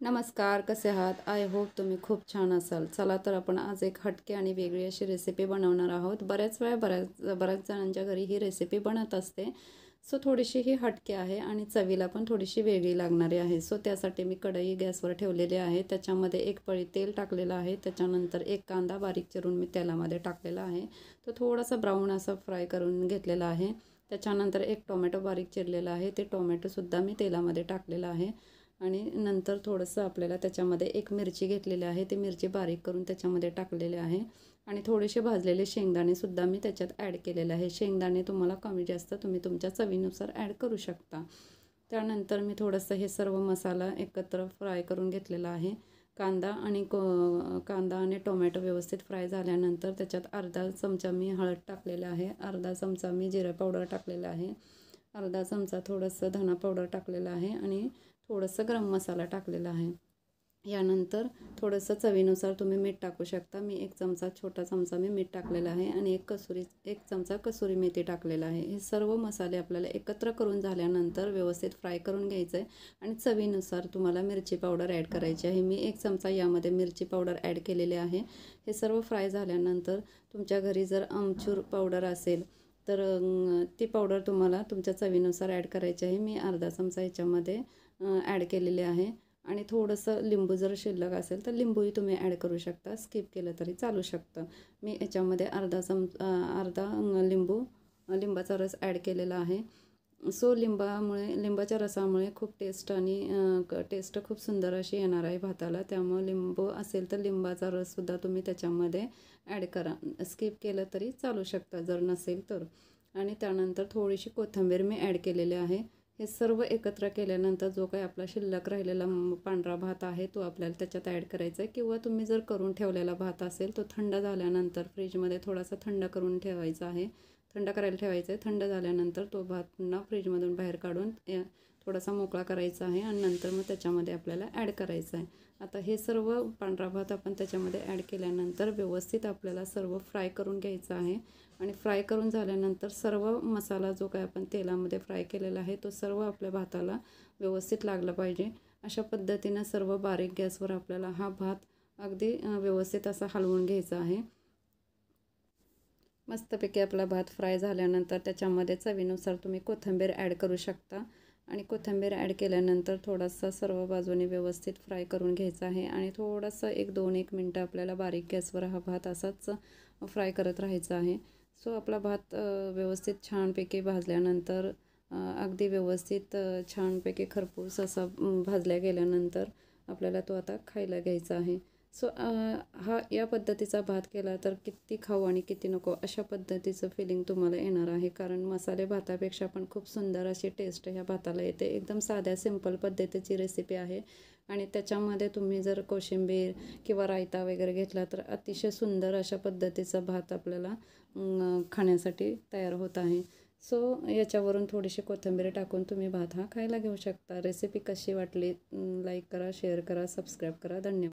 नमस्कार, कसे आहात? आय होप तुम्ही खूप छान असाल. चला तर आपण आज एक हटके आणि वेगळी अशी रेसिपी बनवणार आहोत. बऱ्याच वेळा बऱ्याच जणांच्या घरी ही रेसिपी बनत असते. सो थोडीशी ही हटके आहे आणि चवीला पण थोडीशी वेगळी लागणारी आहे. सो त्यासाठी मी कढई गॅसवर ठेवलेली आहे. त्याच्यामध्ये एक पळी तेल टाकलेलं आहे. त्याच्यानंतर एक कांदा बारीक चिरून मी तेलामध्ये टाकलेला आहे. तो थोडासा ब्राऊन असा फ्राय करून घेतलेला आहे. त्याच्यानंतर एक टोमॅटो बारीक चिरलेला आहे. ते टोमॅटोसुद्धा मी तेलामध्ये टाकलेलं आहे. आणि नंतर थोडंसं आपल्याला त्याच्यामध्ये एक मिरची घेतलेली आहे. ती मिरची बारीक करून त्याच्यामध्ये टाकलेले आहे. आणि थोडेसे भाजलेले शेंगदाणेसुद्धा मी त्याच्यात ॲड केलेले आहे. शेंगदाणे तुम्हाला कमी जास्त तुम्ही तुमच्या चवीनुसार ॲड करू शकता. त्यानंतर मी थोडंसं हे सर्व मसाला एकत्र फ्राय करून घेतलेला आहे. कांदा आणि टोमॅटो व्यवस्थित फ्राय झाल्यानंतर त्याच्यात अर्धा चमचा मी हळद टाकलेला आहे. अर्धा चमचा मी जिरा पावडर टाकलेला आहे. अर्धा चमचा थोडंसं धना पावडर टाकलेलं आहे आणि थोडंसं गरम मसाला टाकलेला आहे. यानंतर थोडंसं चवीनुसार तुम्ही मीठ टाकू शकता. मी छोटा चमचा मी मीठ टाकलेला आहे आणि एक चमचा कसुरी मेथी टाकलेला आहे. हे सर्व मसाले आपल्याला एकत्र करून झाल्यानंतर व्यवस्थित फ्राय करून घ्यायचं आहे. आणि चवीनुसार तुम्हाला मिरची पावडर ॲड करायची आहे. मी एक चमचा यामध्ये मिरची पावडर ॲड केलेली आहे. हे सर्व फ्राय झाल्यानंतर तुमच्या घरी जर आमचूर पावडर असेल तर ती पावडर तुम्हाला तुमच्या चवीनुसार ॲड करायची आहे. मी अर्धा चमचा याच्यामध्ये ॲड केलेले आहे. आणि थोडंसं लिंबू जर शिल्लक असेल तर लिंबूही तुम्ही ॲड करू शकता. स्किप केलं तरी चालू शकतं. मी याच्यामध्ये अर्धा लिंबाचा रस ॲड केलेला आहे. सो लिंबाच्या रसामुळे खूप टेस्ट खूप सुंदर अशी येणार आहे भाताला. त्यामुळे लिंबू असेल तर लिंबाचा रससुद्धा तुम्ही त्याच्यामध्ये ॲड करा. स्किप केलं तरी चालू शकता जर नसेल तर. आणि त्यानंतर थोडीशी कोथिंबीर मी ॲड केलेली आहे. हे सर्व एकत्र केल्यानंतर जो काही आपला शिल्लक राहिलेला पांढरा भात आहे तो आपल्याला त्याच्यात ॲड करायचा आहे. किंवा तुम्ही जर करून ठेवलेला भात असेल तो थंड झाल्यानंतर फ्रीजमध्ये थोडासा थंड करून ठेवायचा आहे. थंड करायला ठेवायचं आहे. थंड झाल्यानंतर तो भात पुन्हा फ्रीजमधून बाहेर काढून थोडासा मोकळा करायचा आहे आणि नंतर मग त्याच्यामध्ये आपल्याला ॲड करायचं आहे. आता हे सर्व पांढरा भात आपण त्याच्यामध्ये ॲड केल्यानंतर व्यवस्थित आपल्याला सर्व फ्राय करून घ्यायचं आहे. आणि फ्राय करून झाल्यानंतर सर्व मसाला जो काय आपण तेलामध्ये फ्राय केलेला आहे तो सर्व आपल्या भाताला व्यवस्थित लागला पाहिजे. अशा पद्धतीनं सर्व बारीक गॅसवर आपल्याला हा भात अगदी व्यवस्थित असा हलवून घ्यायचा आहे. मस्तपैकी आपला भात फ्राय झाल्यानंतर त्याच्यामध्ये चवीनुसार तुम्ही कोथिंबीर ॲड करू शकता. आणि कोथिंबीर ॲड केल्यानंतर थोडासा सर्व बाजूने व्यवस्थित फ्राय करून घ्यायचा आहे. आणि थोडंसं 1 मिनटं आपल्याला बारीक गॅसवर हा भात असाच फ्राय करत राहायचा आहे. सो आपला भात व्यवस्थित छानपैकी भाजल्यानंतर अगदी व्यवस्थित छानपैकी खरपूस असा भाजल्या गेल्यानंतर आपल्याला तो आता खायला घ्यायचा आहे. सो या पद्धतीचा भात केला तर किती खाऊ आणि किती नको अशा पद्धतीचं फिलिंग तुम्हाला येणार आहे. कारण मसाले भातापेक्षा पण खूप सुंदर अशी टेस्ट ह्या भाताला येते. एकदम साध्या सिंपल पद्धतीची रेसिपी आहे. आणि त्याच्यामध्ये तुम्ही जर कोशिंबीर किंवा रायता वगैरे घेतला तर अतिशय सुंदर अशा पद्धतीचा भात आपल्याला खाण्यासाठी तयार होत आहे. सो याच्यावरून थोडीशी कोथिंबीर टाकून तुम्ही भात हा खायला घेऊ शकता. रेसिपी कशी वाटली लाईक करा, शेअर करा, सबस्क्राईब करा. धन्यवाद.